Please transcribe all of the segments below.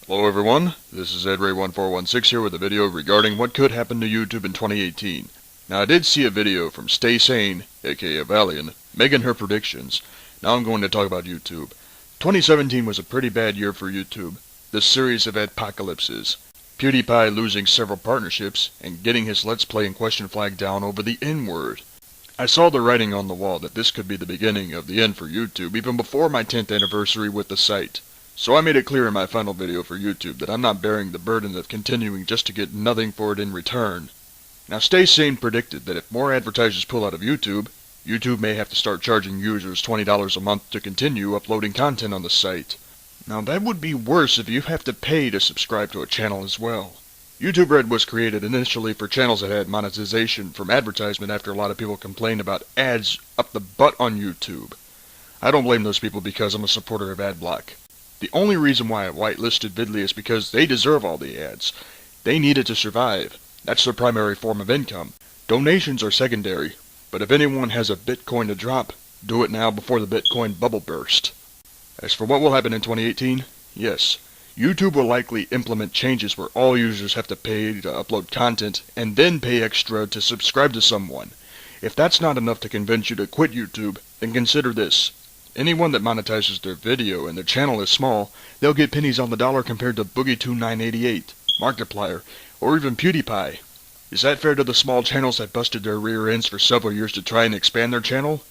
Hello everyone, this is Edray1416 here with a video regarding what could happen to YouTube in 2018. Now I did see a video from Stay Sane, aka Valiant, making her predictions. Now I'm going to talk about YouTube. 2017 was a pretty bad year for YouTube. This series of apocalypses. PewDiePie losing several partnerships and getting his Let's Play and question flag down over the N-word. I saw the writing on the wall that this could be the beginning of the end for YouTube even before my 10th anniversary with the site. So I made it clear in my final video for YouTube that I'm not bearing the burden of continuing just to get nothing for it in return. Now Stay Sane predicted that if more advertisers pull out of YouTube, YouTube may have to start charging users $20 a month to continue uploading content on the site. Now that would be worse if you have to pay to subscribe to a channel as well. YouTube Red was created initially for channels that had monetization from advertisement after a lot of people complained about ads up the butt on YouTube. I don't blame those people because I'm a supporter of AdBlock. The only reason why I whitelisted Vidly is because they deserve all the ads. They need it to survive. That's their primary form of income. Donations are secondary, but if anyone has a Bitcoin to drop, do it now before the Bitcoin bubble burst. As for what will happen in 2018, yes, YouTube will likely implement changes where all users have to pay to upload content and then pay extra to subscribe to someone. If that's not enough to convince you to quit YouTube, then consider this. Anyone that monetizes their video and their channel is small, they'll get pennies on the dollar compared to Boogie2988, Markiplier, or even PewDiePie. Is that fair to the small channels that busted their rear ends for several years to try and expand their channel?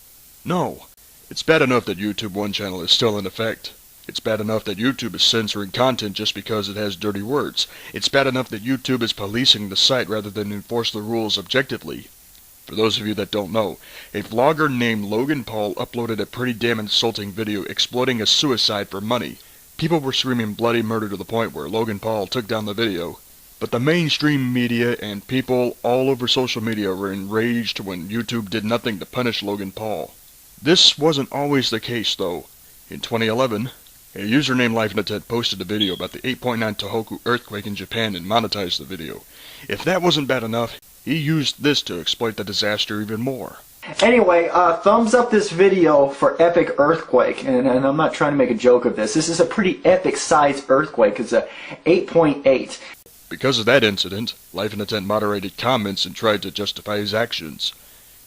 No. It's bad enough that YouTube One channel is still in effect. It's bad enough that YouTube is censoring content just because it has dirty words. It's bad enough that YouTube is policing the site rather than enforce the rules objectively. For those of you that don't know, a vlogger named Logan Paul uploaded a pretty damn insulting video exploiting a suicide for money. People were screaming bloody murder to the point where Logan Paul took down the video. But the mainstream media and people all over social media were enraged when YouTube did nothing to punish Logan Paul. This wasn't always the case though. In 2011, a user named LifeInATent posted a video about the 8.9 Tohoku earthquake in Japan and monetized the video. If that wasn't bad enough, he used this to exploit the disaster even more. Anyway, thumbs up this video for epic earthquake, and I'm not trying to make a joke of this. This is a pretty epic sized earthquake. It's a 8.8. Because of that incident, LifeInATent moderated comments and tried to justify his actions.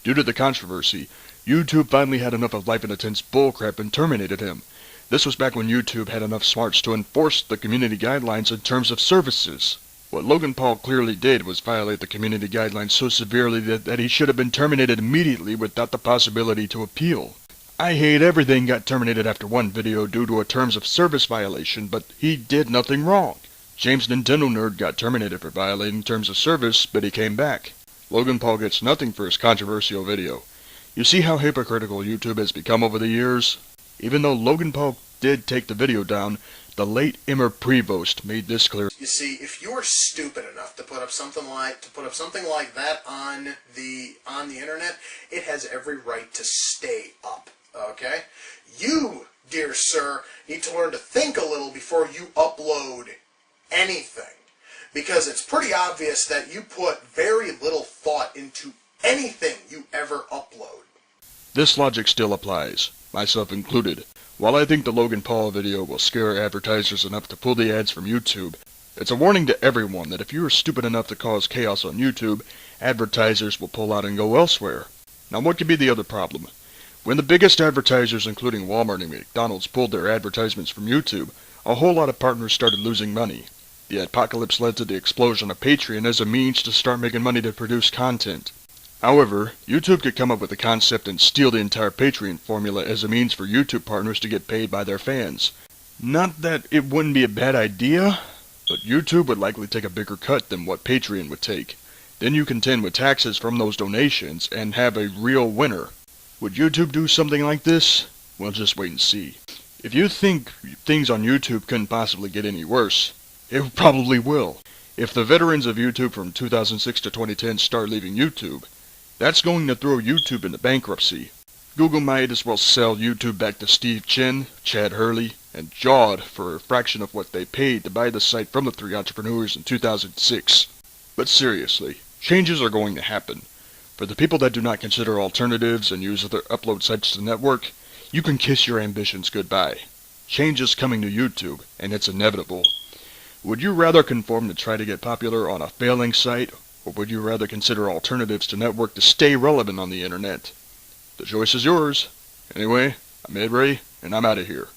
Due to the controversy, YouTube finally had enough of LifeInATent's bullcrap and terminated him. This was back when YouTube had enough smarts to enforce the community guidelines in terms of services. What Logan Paul clearly did was violate the community guidelines so severely that he should have been terminated immediately without the possibility to appeal. I Hate Everything got terminated after one video due to a terms of service violation, but he did nothing wrong. James Nintendo Nerd got terminated for violating terms of service, but he came back. Logan Paul gets nothing for his controversial video. You see how hypocritical YouTube has become over the years? Even though Logan Paul did take the video down, the late Immer Prevost made this clear. You see, if you're stupid enough to put up something like that on the internet, it has every right to stay up. Okay? You, dear sir, need to learn to think a little before you upload anything, because it's pretty obvious that you put very little thought into anything you ever upload. This logic still applies, myself included. While I think the Logan Paul video will scare advertisers enough to pull the ads from YouTube, it's a warning to everyone that if you are stupid enough to cause chaos on YouTube, advertisers will pull out and go elsewhere. Now what could be the other problem? When the biggest advertisers including Walmart and McDonald's pulled their advertisements from YouTube, a whole lot of partners started losing money. The apocalypse led to the explosion of Patreon as a means to start making money to produce content. However, YouTube could come up with a concept and steal the entire Patreon formula as a means for YouTube partners to get paid by their fans. Not that it wouldn't be a bad idea, but YouTube would likely take a bigger cut than what Patreon would take. Then you contend with taxes from those donations and have a real winner. Would YouTube do something like this? We'll just wait and see. If you think things on YouTube couldn't possibly get any worse, it probably will. If the veterans of YouTube from 2006 to 2010 start leaving YouTube, that's going to throw YouTube into bankruptcy. Google might as well sell YouTube back to Steve Chen, Chad Hurley, and Jawed for a fraction of what they paid to buy the site from the three entrepreneurs in 2006. But seriously, changes are going to happen. For the people that do not consider alternatives and use other upload sites to the network, you can kiss your ambitions goodbye. Change is coming to YouTube, and it's inevitable. Would you rather conform to try to get popular on a failing site, or would you rather consider alternatives to network to stay relevant on the internet? The choice is yours. Anyway, I'm Edray, and I'm out of here.